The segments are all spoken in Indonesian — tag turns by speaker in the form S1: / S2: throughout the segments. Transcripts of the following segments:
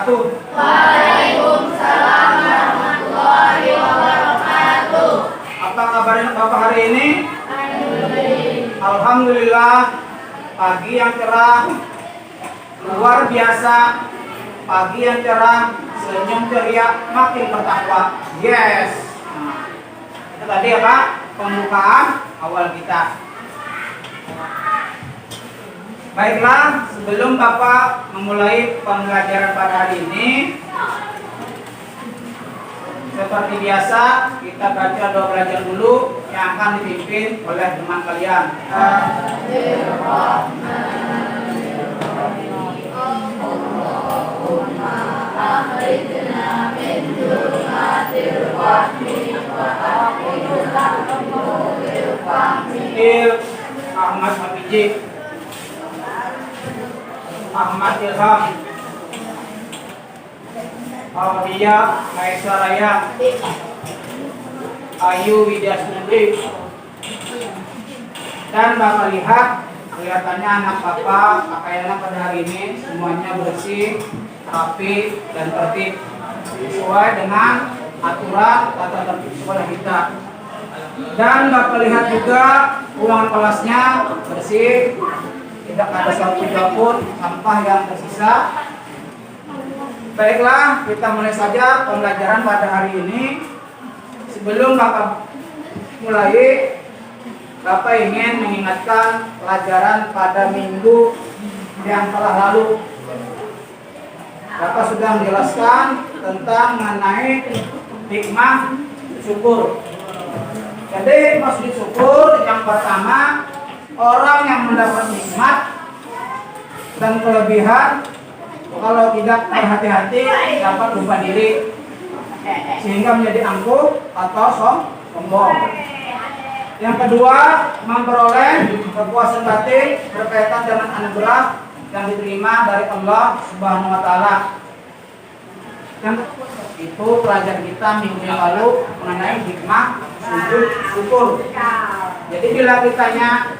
S1: wabarakatuh.
S2: Waalaikumsalam warahmatullahi wabarakatuh.
S1: Apa kabarnya Bapak hari ini? Alhamdulillah. Pagi yang cerah, luar biasa. Pagi yang cerah, senyum ceria, makin bertakwa. Yes. Nah, itu tadi apa? Pembukaan awal kita. Baiklah, sebelum Bapak memulai pembelajaran pada hari ini, seperti biasa kita baca doa belajar dulu yang akan dipimpin oleh teman kalian. Ahmad Hafiji, Ahmad Ilham, Aulia Maisaraya, Ayu Widyasmudi. Dan Bapak lihat, kelihatannya anak Bapak, pakaiannya pada hari ini semuanya bersih, rapi, dan tertib sesuai dengan aturan tata tertib sekolah kita. Dan Bapak lihat juga ruangan kelasnya bersih, tidak ada satu pun sampah yang tersisa. Baiklah, kita mulai saja pembelajaran pada hari ini. Sebelum Bapak mulai, Bapak ingin mengingatkan pelajaran pada minggu yang telah lalu. Bapak sudah menjelaskan tentang mengenai hikmah syukur. Jadi hikmah syukur yang pertama, orang yang mendapat nikmat dan kelebihan kalau tidak berhati-hati dapat lupa diri sehingga menjadi angkuh atau sombong. Yang kedua, memperoleh kepuasan batin berkaitan dengan anugerah yang diterima dari Allah Subhanahu wa taala. Yang itu pelajaran kita minggu yang lalu mengenai hikmah sujud syukur. Jadi bila kitanya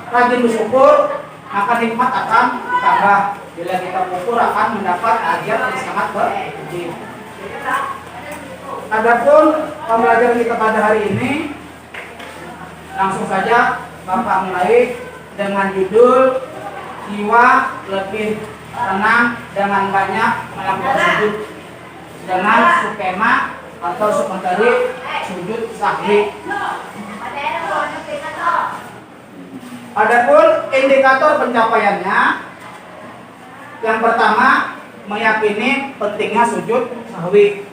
S1: rajin bersyukur, maka nikmat akan ditambah. Bila kita syukur akan mendapat ajar yang sangat berarti. Adapun pembelajaran kita pada hari ini, langsung saja Bapak mulai dengan judul jiwa lebih tenang dengan banyak melakukan sujud dengan sukema atau sementari sujud sahwi. Adapun indikator pencapaiannya, yang pertama meyakini pentingnya sujud sahwi.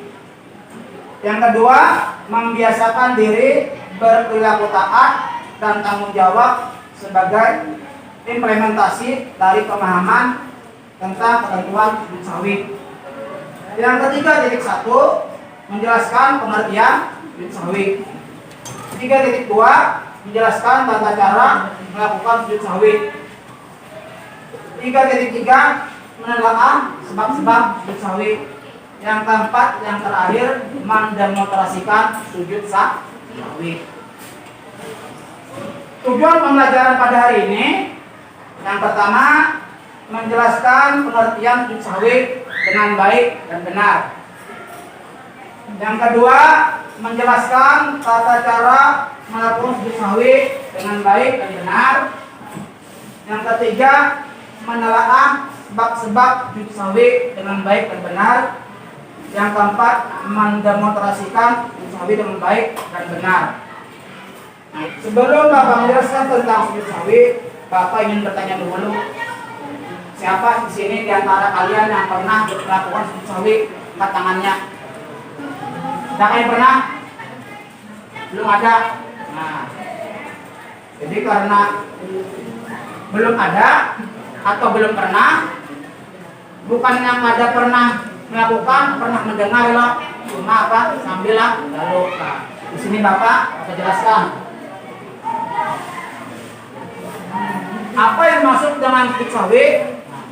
S1: Yang kedua, membiasakan diri berperilaku taat dan tanggung jawab sebagai implementasi dari pemahaman tentang ketentuan sujud sahwi. Yang ketiga, titik 1, menjelaskan pengertian sujud sahwi. 3.2, menjelaskan tata cara melakukan sujud sahwi. 3.3, menelaah sebab-sebab sujud sahwi. Yang keempat, yang terakhir, mendemonstrasikan sujud sahwi. Tujuan pembelajaran pada hari ini, yang pertama, menjelaskan pengertian sujud sahwi dengan baik dan benar. Yang kedua, menjelaskan tata cara melakukan sujud sahwi dengan baik dan benar. Yang ketiga, menelaah sebab-sebab sujud sahwi dengan baik dan benar. Yang keempat, mendemonstrasikan sujud sahwi dengan baik dan benar. Nah, sebelum Bapak menjelaskan tentang sujud sahwi, Bapak ingin bertanya dulu. Siapa di sini di antara kalian yang pernah melakukan sujud sahwi? Angkat tangannya. Ada yang pernah? Belum ada. Nah, jadi karena belum ada atau belum pernah, bukan yang ada pernah melakukan, pernah mendengar loh, cuma apa? Sambil lah, lalu di sini Bapak saya jelaskan. Apa yang masuk dengan sujud sahwi?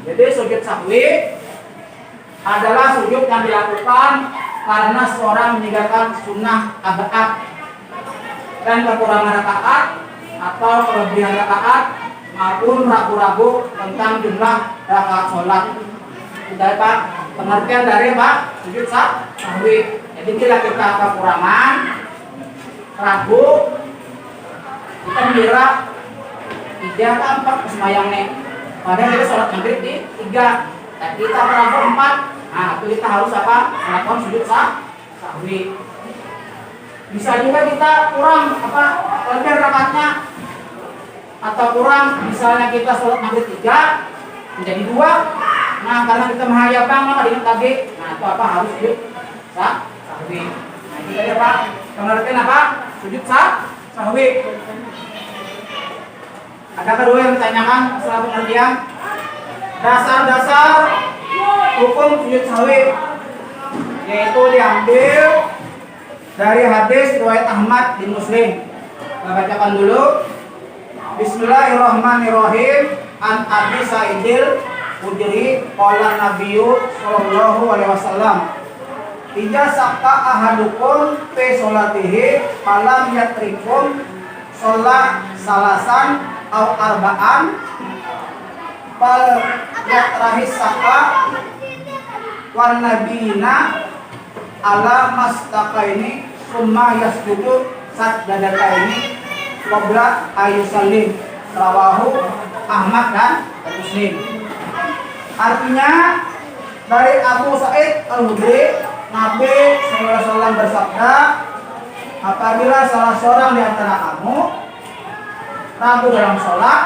S1: Jadi sujud sahwi adalah sujud yang dilakukan karena seorang meninggalkan sunnah rakaat dan kekurangan rakaat atau kelebihan rakaat maupun ragu-ragu tentang jumlah rakaat sholat. Dari Pak, pengertian dari Pak sujud sahwi. Jadi bila kita kekurangan, ragu, kita mengira 3 ke 4 semayang nih. Padahal kita sholat maghrib di 3, dan kita ragu 4. Nah, itu kita harus apa? Melakukan sujud sahwi. Bisa juga kita kurang apa? Lebih rakaatnya, atau kurang misalnya kita sholat maghrib 3 menjadi 2. Nah, karena kita menghayal maka dengan lagi. Nah, itu apa? Harus sujud sahwi. Nah, itu tadi apa? Pengertian apa? Sujud sahwi. Ada kedua yang ditanyakan setelah pengertian dasar-dasar hukum sujud sahwi, yaitu diambil dari hadis riwayat Ahmad di Muslim. Kita bacakan dulu. Bismillahirrahmanirrahim. An Abi Sa'idil Khudri qala Nabiyyu sallallahu alaihi wasallam, "Idza saqqa ahadukum fi sholatihi falam yatrikum sholat salasan aw arba'an fal yatrahis saqqa wan nabiyina ala mastaqaini summa yasjudu sajdataini qabla ayusallim." Rawahu Ahmad dan Muslim. Artinya dari Abu Sa'id Al-Khudri, Nabi SAW bersabda, apabila salah seorang di antara kamu ragu dalam sholat,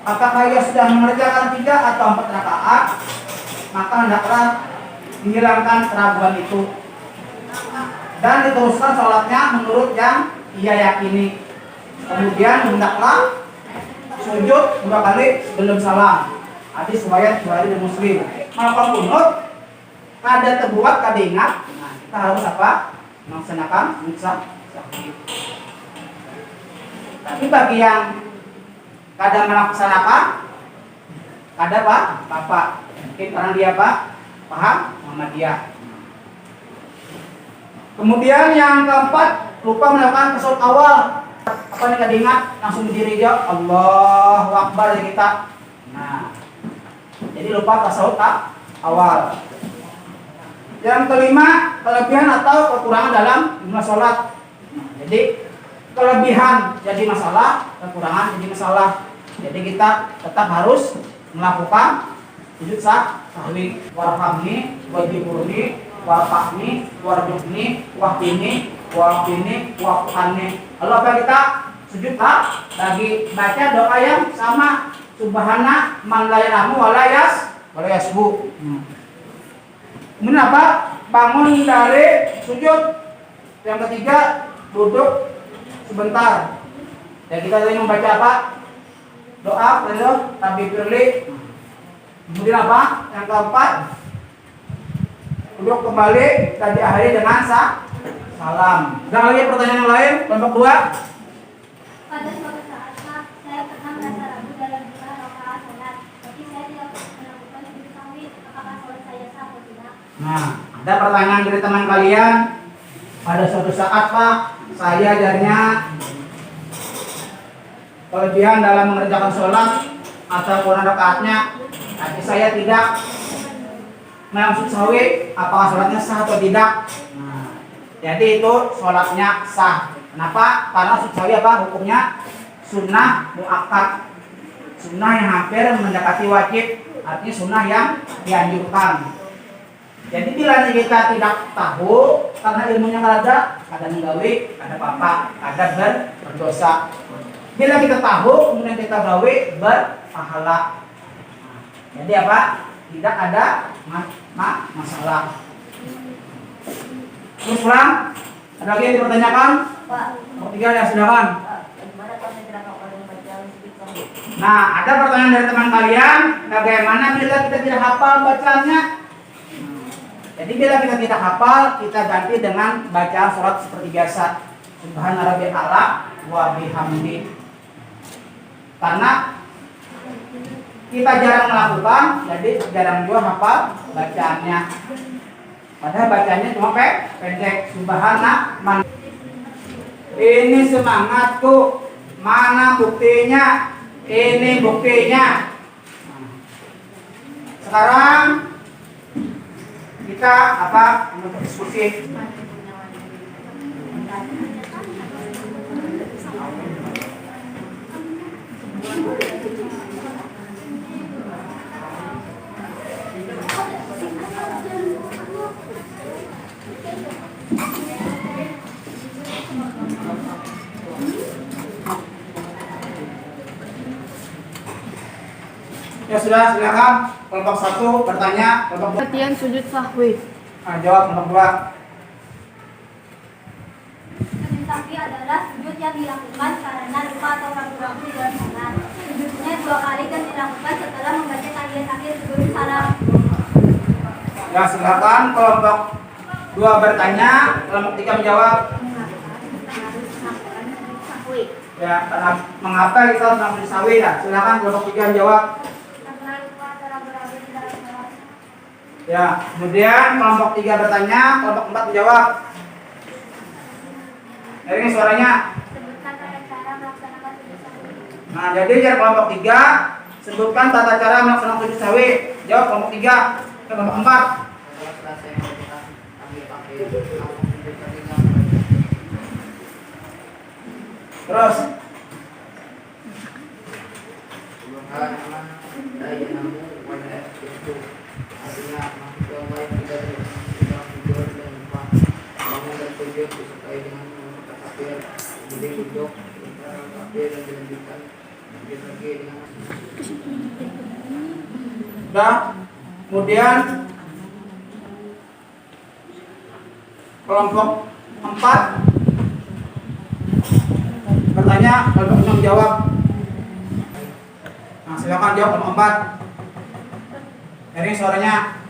S1: apakah ia sudah mengerjakan 3 atau 4 rakaat, maka hendaklah menghilangkan keraguan itu dan diteruskan sholatnya menurut yang ia yakini. Kemudian hendaklah sujud 2 kali sebelum salam. Hadis riwayat Bukhari dan Muslim. Melakukan kunut kada terbuat kada ingat. Nah, kita harus apa? Melaksanakan sujud sahwi. Tapi bagi yang kada melaksanakan, kada Pak, Bapak. Mungkin karena dia Pak paham Muhammadiyah. Kemudian yang keempat, lupa melakukan tasawuf awal. Apa nih kada ingat, langsung berdiri aja, Allahu Akbar dari kita. Nah, jadi lupa tasawuf awal. Yang kelima, kelebihan atau kekurangan dalam jumlah sholat. Nah, jadi kelebihan jadi masalah, kekurangan jadi masalah. Jadi kita tetap harus melakukan sujud sahwi. Warhamni, wajiburni, warfahni, warjubni, wahdini, wafhani. Lalu apa kita sujud lagi baca doa yang sama. Subhana man la yanamu wa la yasbu. Kemudian apa? Bangun dari sujud. Yang ketiga, duduk sebentar. Dan kita tadi membaca apa? Doa, Rabbi firli. Kemudian apa? Yang keempat, duduk kembali dan diakhiri dengan salam. Dan lagi pertanyaan yang lain, kelompok 2.
S2: Pada suatu saat, saya pernah merasa ragu dalam 2 rakaat sholat, tapi saya tidak melakukan sujud sahwi. Apakah sholat saya sah atau tidak?
S1: Nah, ada pertanyaan dari teman kalian. Pada suatu saat Pak, saya ajarnya kelebihan dalam mengerjakan sholat atau kurang rakaatnya, tapi saya tidak melangsung sahwi. Apakah sholatnya sah atau tidak? Nah, jadi itu sholatnya sah. Kenapa? Karena sujud sahwi apa? Hukumnya sunnah muakkad, sunnah yang hampir mendekati wajib, artinya sunnah yang dianjurkan. Jadi bila kita tidak tahu, karena ilmunya nggak ada, kadang menggawi, ada apa-apa, ada berdosa. Bila kita tahu, kemudian kita gawe berpahala. Jadi apa? Tidak ada masalah. Terus pulang, ada lagi yang dipertanyakan?
S2: Pak,
S1: Ketiga ya, silakan.
S2: bagaimana kalau saya tidak orang baca sujud sahwi?
S1: Nah, ada pertanyaan dari teman kalian, bagaimana bila kita tidak hafal bacaannya? Jadi bila kita tidak hafal, kita ganti dengan bacaan sholat seperti biasa. Subhana rabbiyal a'la wa bihamdi. Karena kita jarang melakukan, jadi jarang juga hafal bacaannya. Padahal bacanya cuma pendek. Subhana man. Ini semangatku. Mana buktinya? Ini buktinya. sekarang kita untuk diskusi. Ya sudah, silakan kelompok 1 bertanya, kelompok 2.
S3: Latihan sujud sahwi.
S1: Jawab kelompok 2.
S2: Sujud sahwi adalah sujud yang dilakukan karena lupa atau ragu-ragu di dalam salat. Sujudnya 2 kali dan dilakukan setelah membaca tahiyat akhir sebelum salam.
S1: Ya silakan kelompok 2 bertanya, kelompok 3 menjawab. Ya, karena mengapa kita harus melakukan sahwi ya? Silakan kelompok 3 menjawab. Ya, kemudian kelompok 3 bertanya, kelompok 4 menjawab. Ini suaranya.
S2: Sebutkan tata cara melaksanakan sujud sahwi.
S1: Nah, jadi dari kelompok 3 sebutkan tata cara melaksanakan sujud sahwi. Jawab kelompok 3. Kelompok 4. Terus.
S4: Artinya mahasiswa baik tidak dalam tujuan dan lupa bangun dan sujud disertai dengan mengucapkan takbir, kemudian duduk takbir dan dilanjutkan sujud lagi dengan
S1: Nah, kemudian kelompok 4 bertanya, kelompok 6 menjawab. Nah, silakan jawab kelompok 4. Ini suaranya.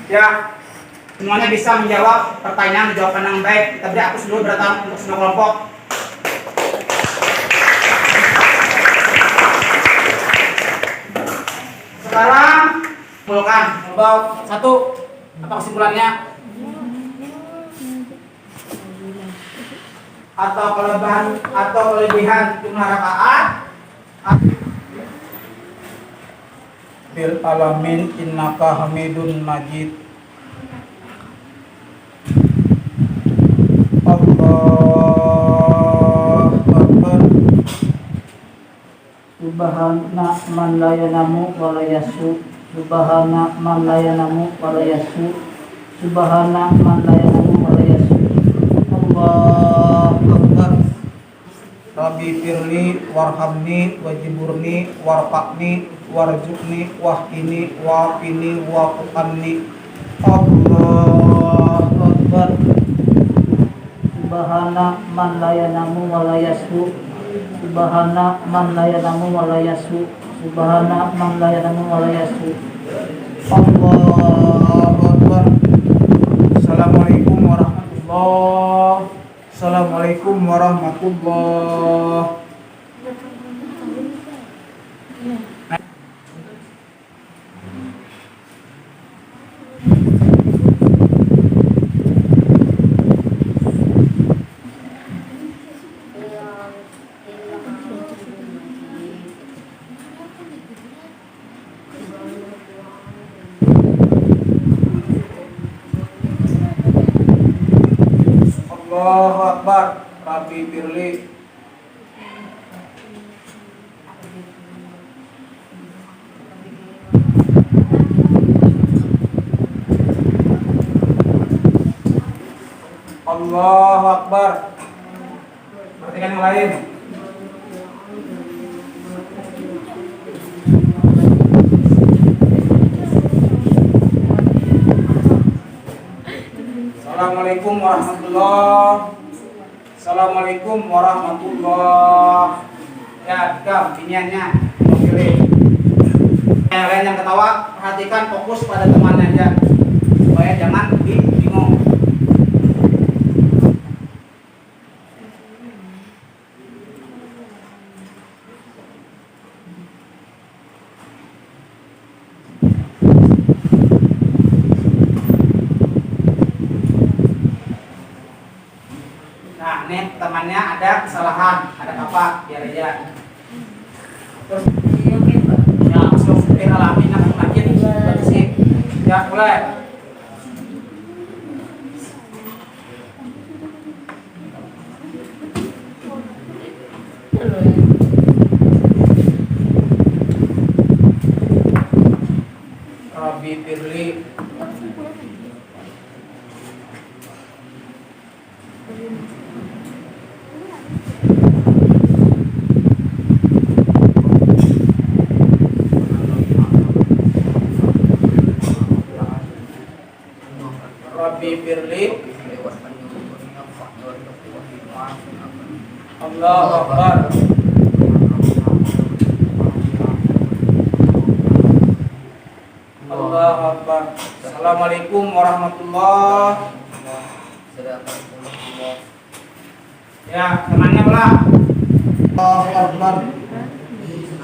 S1: Ya, semuanya bisa menjawab pertanyaan, jawaban yang baik. Kita beri aku dulu berdatang untuk semua kelompok. Sekarang simpulkan kelompok 1. Apa kesimpulannya? Atau kelebihan jumlah rakaat? Bil alamin innaka hamidun majid. Allahu akbar.
S5: Subhana man la yanamu wa la yasu. Subhana man la yanamu wa la yasu. Subhana man la yanamu wa la yasu. Allahu akbar.
S1: Rabbi firli warhamni wajiburni warfa'ni warzuqni wahkini wafini wafuqanni.
S5: Allahu akbar. Subhana man la yanamu wa la yasu. Subhana man la yanamu wa la yasu. Subhana man la yanamu wa la yasu.
S1: Allahu akbar. Assalamualaikum warahmatullahi. Assalamualaikum warahmatullahi. Allahu akbar. Rabbi firli. Allahu akbar. Perhatikan yang lain. Assalamualaikum warahmatullahi. Assalamualaikum warahmatullahi. Ya, Kak, iniannya pilih. Yang lain yang ketawa, perhatikan fokus pada temannya aja, supaya jangan bingung. kesalahan, ada apa biar aja. Terus ya langsung alamin langsung aja sih. Ya mulai. Rabbi firli Rabbi firli Allahu Akbar. Allahu Akbar. Assalamualaikum warahmatullahi. Ya, temannya pula. Allahu Akbar.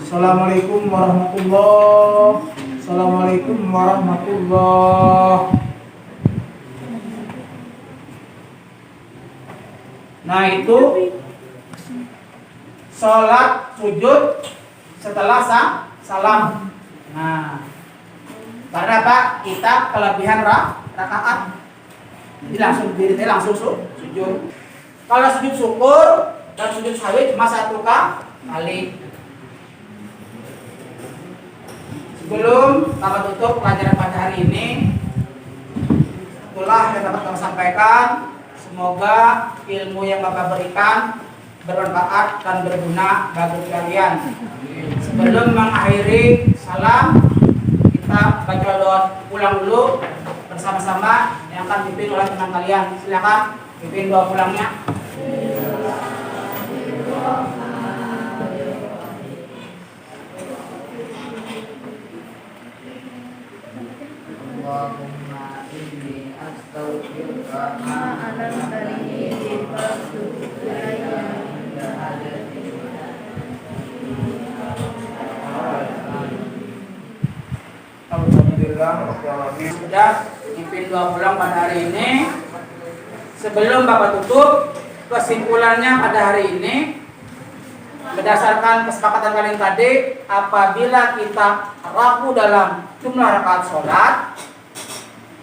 S1: Assalamualaikum warahmatullahi. Assalamualaikum warahmatullahi. Nah itu sholat sujud setelah salam. Nah, karena apa? Kita kelebihan rakaat. Jadi langsung diri langsung sujud. Kalau sujud syukur dan sujud sahwi cuma satu kali. Sebelum Bapak tutup pelajaran pada hari ini, itulah yang dapat kami sampaikan. Semoga ilmu yang Bapak berikan bermanfaat dan berguna bagi kalian. Sebelum mengakhiri salam, kita baca doa pulang dulu bersama-sama yang akan dipimpin oleh teman kalian. Silakan pimpin doa pulangnya.
S4: Allahumma inni astaghfiruka ma alamtani bil fardhu ilayya inda hajati.
S1: Alhamdulillah sudah pimpin doa pulang pada hari ini. Sebelum Bapak tutup, kesimpulannya pada hari ini berdasarkan kesepakatan kalian tadi, apabila kita ragu dalam jumlah rakaat sholat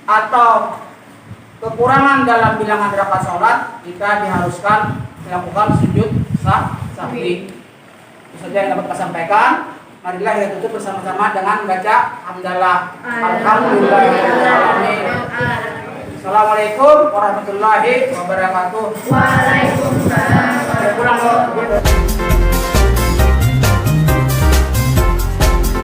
S1: atau kekurangan dalam bilangan rakaat sholat, kita diharuskan melakukan sujud sahwi. Itu saja yang dapat saya sampaikan. Marilah kita tutup bersama-sama dengan membaca hamdalah. Alhamdulillahirobbilalamin. Assalamualaikum warahmatullahi wabarakatuh.
S2: Waalaikumsalam.
S1: Pulang